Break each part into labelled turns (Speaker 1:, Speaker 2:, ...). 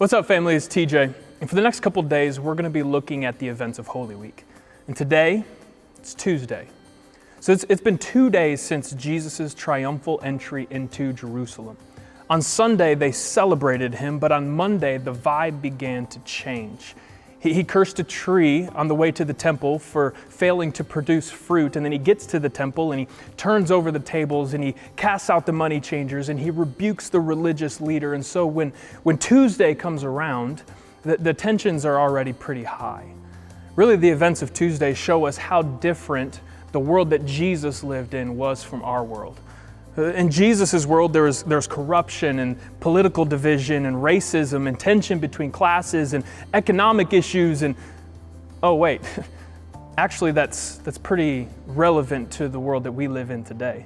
Speaker 1: What's up, family? It's TJ. And for the next couple days, we're going to be looking at the events of Holy Week. And today, it's Tuesday. So it's been 2 days since Jesus' triumphal entry into Jerusalem. On Sunday, they celebrated him, but on Monday, the vibe began to change. He cursed a tree on the way to the temple for failing to produce fruit, and then he gets to the temple and he turns over the tables and he casts out the money changers and he rebukes the religious leader. And so when Tuesday comes around, the tensions are already pretty high. Really, the events of Tuesday show us how different the world that Jesus lived in was from our world. In Jesus' world, there's corruption and political division and racism and tension between classes and economic issues and, oh wait, actually that's pretty relevant to the world that we live in today.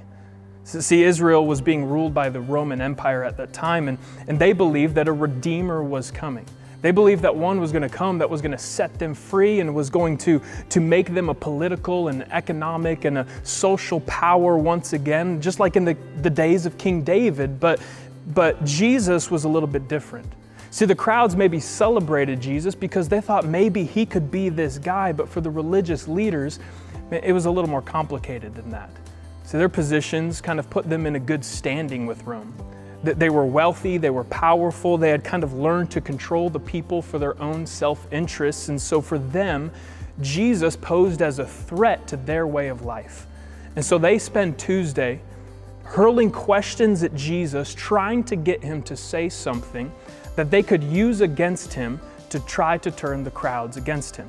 Speaker 1: See, Israel was being ruled by the Roman Empire at that time, and they believed that a Redeemer was coming. They believed that one was going to come that was going to set them free and was going to make them a political and economic and a social power once again, just like in the days of King David. But Jesus was a little bit different. See, the crowds maybe celebrated Jesus because they thought maybe he could be this guy, but for the religious leaders, it was a little more complicated than that. See, their positions kind of put them in a good standing with Rome. They were wealthy, they were powerful, they had kind of learned to control the people for their own self-interests. And so for them, Jesus posed as a threat to their way of life. And so they spend Tuesday hurling questions at Jesus, trying to get him to say something that they could use against him to try to turn the crowds against him.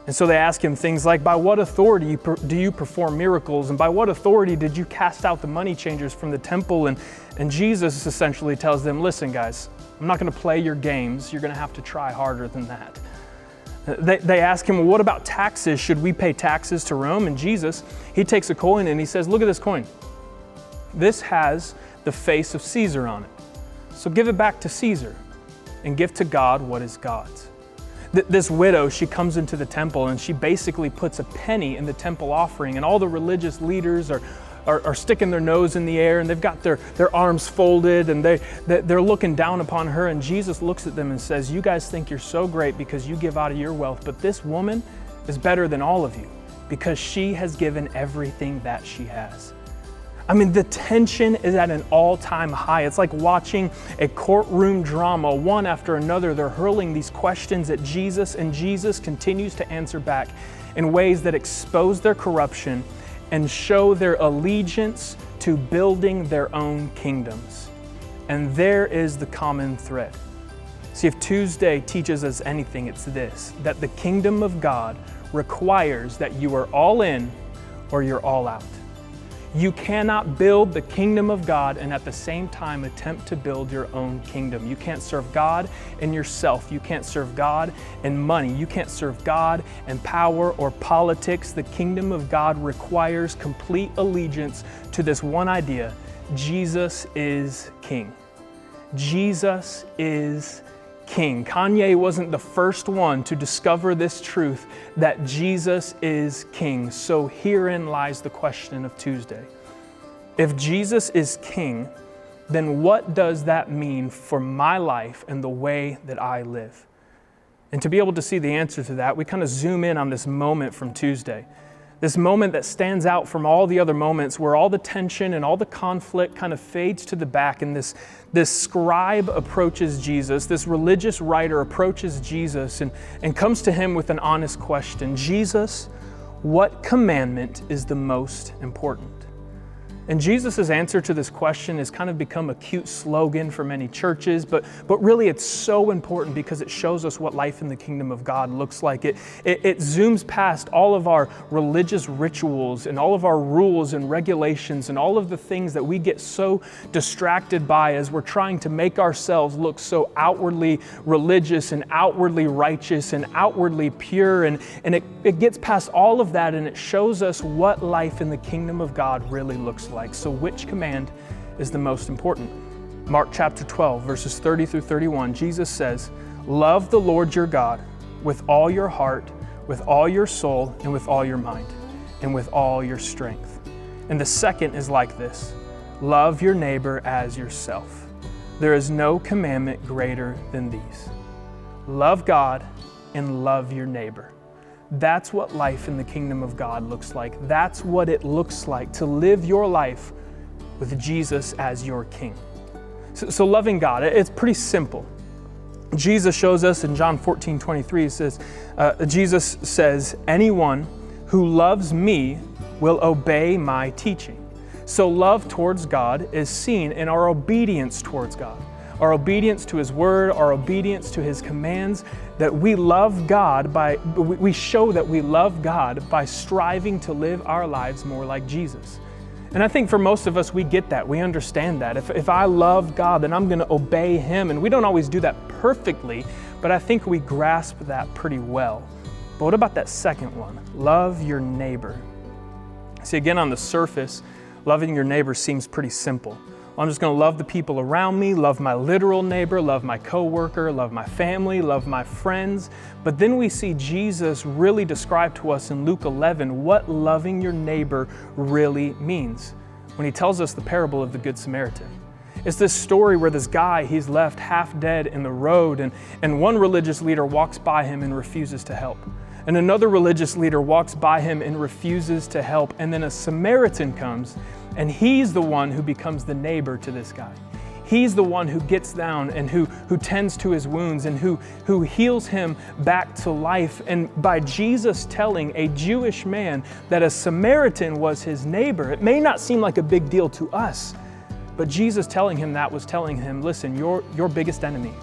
Speaker 1: And so they ask him things like, by what authority do you perform miracles? And by what authority did you cast out the money changers from the temple? And Jesus essentially tells them, listen guys, I'm not going to play your games. You're going to have to try harder than that. They ask him, well, what about taxes? Should we pay taxes to Rome? And Jesus, he takes a coin and he says, look at this coin. This has the face of Caesar on it. So give it back to Caesar and give to God what is God's. This widow, she comes into the temple and she basically puts a penny in the temple offering, and all the religious leaders are sticking their nose in the air and they've got their arms folded and they're looking down upon her, and Jesus looks at them and says, you guys think you're so great because you give out of your wealth, but this woman is better than all of you because she has given everything that she has. I mean, the tension is at an all-time high. It's like watching a courtroom drama, one after another. They're hurling these questions at Jesus, and Jesus continues to answer back in ways that expose their corruption and show their allegiance to building their own kingdoms. And there is the common thread. See, if Tuesday teaches us anything, it's this, that the kingdom of God requires that you are all in or you're all out. You cannot build the kingdom of God and at the same time attempt to build your own kingdom. You can't serve God and yourself. You can't serve God and money. You can't serve God and power or politics. The kingdom of God requires complete allegiance to this one idea: Jesus is King. Jesus is King. Kanye wasn't the first one to discover this truth that Jesus is King. So herein lies the question of Tuesday. If Jesus is King, then what does that mean for my life and the way that I live? And to be able to see the answer to that, we kind of zoom in on this moment from Tuesday. This moment that stands out from all the other moments where all the tension and all the conflict kind of fades to the back, and this scribe approaches Jesus, this religious writer approaches Jesus and comes to him with an honest question. Jesus, what commandment is the most important? And Jesus' answer to this question has kind of become a cute slogan for many churches, but really it's so important because it shows us what life in the kingdom of God looks like. It zooms past all of our religious rituals and all of our rules and regulations and all of the things that we get so distracted by as we're trying to make ourselves look so outwardly religious and outwardly righteous and outwardly pure. And it gets past all of that and it shows us what life in the kingdom of God really looks like. So which command is the most important? Mark chapter 12, verses 30 through 31, Jesus says, love the Lord your God with all your heart, with all your soul, and with all your mind, and with all your strength. And the second is like this, love your neighbor as yourself. there is no commandment greater than these. Love God and love your neighbor. That's what life in the kingdom of God looks like. That's what it looks like to live your life with Jesus as your king. So loving God, it's pretty simple. Jesus shows us in John 14:23, Jesus says, anyone who loves me will obey my teaching. So love towards God is seen in our obedience towards God, our obedience to His word, our obedience to His commands, that we love God we show that we love God by striving to live our lives more like Jesus. And I think for most of us, we get that. We understand that. If I love God, then I'm going to obey Him. And we don't always do that perfectly, but I think we grasp that pretty well. But what about that second one? Love your neighbor. See, again, on the surface, loving your neighbor seems pretty simple. I'm just going to love the people around me, love my literal neighbor, love my coworker, love my family, love my friends. But then we see Jesus really describe to us in Luke 11 what loving your neighbor really means when He tells us the parable of the Good Samaritan. It's this story where this guy, he's left half dead in the road, and one religious leader walks by him and refuses to help. And another religious leader walks by him and refuses to help. And then a Samaritan comes, and he's the one who becomes the neighbor to this guy. He's the one who gets down and who tends to his wounds and who heals him back to life. And by Jesus telling a Jewish man that a Samaritan was his neighbor, it may not seem like a big deal to us, but Jesus telling him that was telling him, listen, your biggest enemy,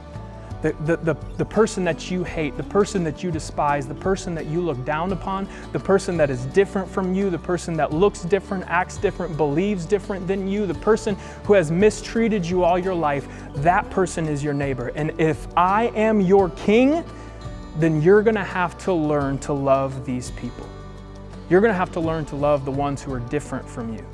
Speaker 1: the person that you hate, the person that you despise, the person that you look down upon, the person that is different from you, the person that looks different, acts different, believes different than you, the person who has mistreated you all your life, that person is your neighbor. And if I am your king, then you're going to have to learn to love these people. You're going to have to learn to love the ones who are different from you.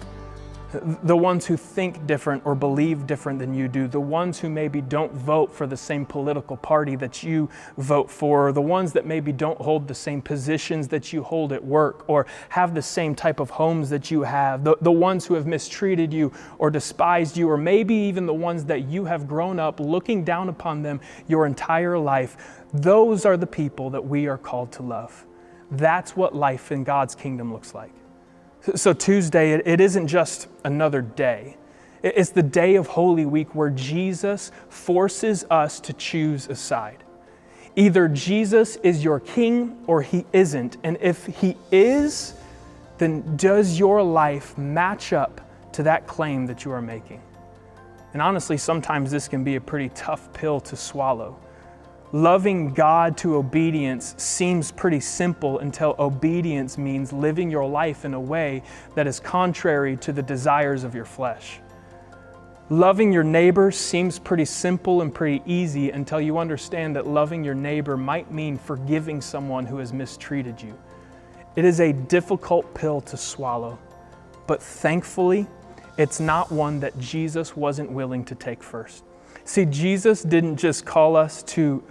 Speaker 1: The ones who think different or believe different than you do, the ones who maybe don't vote for the same political party that you vote for, the ones that maybe don't hold the same positions that you hold at work or have the same type of homes that you have, the ones who have mistreated you or despised you, or maybe even the ones that you have grown up looking down upon them your entire life. Those are the people that we are called to love. That's what life in God's kingdom looks like. So Tuesday, it isn't just another day. It's the day of Holy Week where Jesus forces us to choose a side. Either Jesus is your king or He isn't. And if He is, then does your life match up to that claim that you are making? And honestly, sometimes this can be a pretty tough pill to swallow. Loving God to obedience seems pretty simple until obedience means living your life in a way that is contrary to the desires of your flesh. Loving your neighbor seems pretty simple and pretty easy until you understand that loving your neighbor might mean forgiving someone who has mistreated you. It is a difficult pill to swallow, but thankfully, it's not one that Jesus wasn't willing to take first. See, Jesus didn't just call us to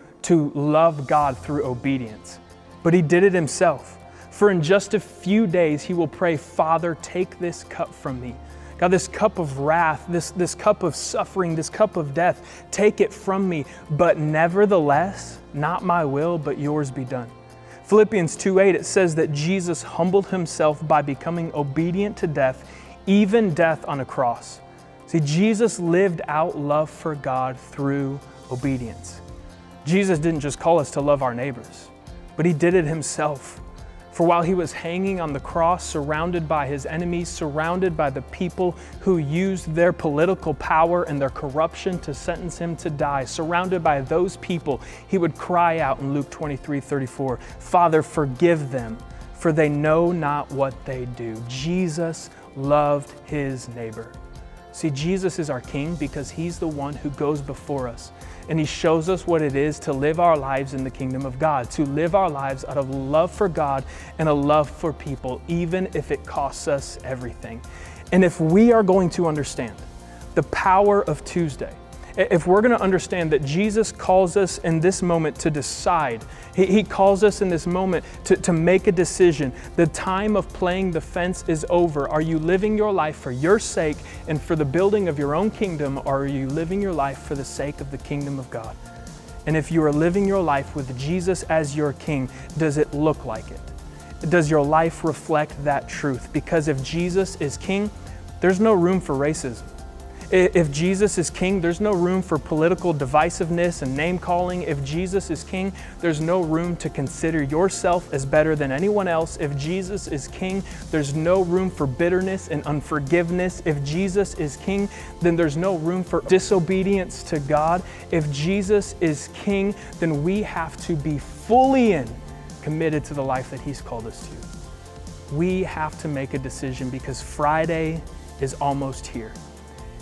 Speaker 1: love God through obedience, but He did it Himself. For in just a few days, He will pray, Father, take this cup from me. God, this cup of wrath, this cup of suffering, this cup of death, take it from me. But nevertheless, not my will, but yours be done. Philippians 2:8, it says that Jesus humbled Himself by becoming obedient to death, even death on a cross. See, Jesus lived out love for God through obedience. Jesus didn't just call us to love our neighbors, but He did it Himself. For while He was hanging on the cross, surrounded by His enemies, surrounded by the people who used their political power and their corruption to sentence Him to die, surrounded by those people, He would cry out in Luke 23:34, Father, forgive them, for they know not what they do. Jesus loved His neighbor. See, Jesus is our King because He's the one who goes before us. And He shows us what it is to live our lives in the kingdom of God, to live our lives out of love for God and a love for people, even if it costs us everything. And if we are going to understand the power of Tuesday, If we're going to understand that Jesus calls us in this moment to decide, He calls us in this moment to make a decision. The time of playing the fence is over. Are you living your life for your sake and for the building of your own kingdom, or are you living your life for the sake of the kingdom of God? And if you are living your life with Jesus as your king, does it look like it? Does your life reflect that truth? Because if Jesus is king, there's no room for racism. If Jesus is king, there's no room for political divisiveness and name-calling. If Jesus is king, there's no room to consider yourself as better than anyone else. If Jesus is king, there's no room for bitterness and unforgiveness. If Jesus is king, then there's no room for disobedience to God. If Jesus is king, then we have to be fully committed to the life that He's called us to. We have to make a decision because Friday is almost here.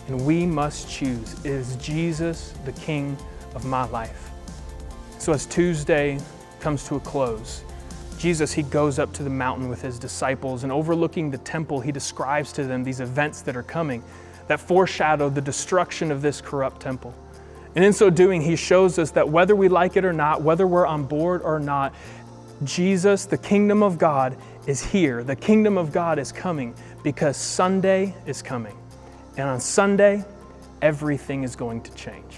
Speaker 1: And we must choose, is Jesus the King of my life? So as Tuesday comes to a close, Jesus, He goes up to the mountain with His disciples, and overlooking the temple, He describes to them these events that are coming that foreshadow the destruction of this corrupt temple. And in so doing, He shows us that whether we like it or not, whether we're on board or not, Jesus, the kingdom of God, is here. The kingdom of God is coming because Sunday is coming. And on Sunday, everything is going to change.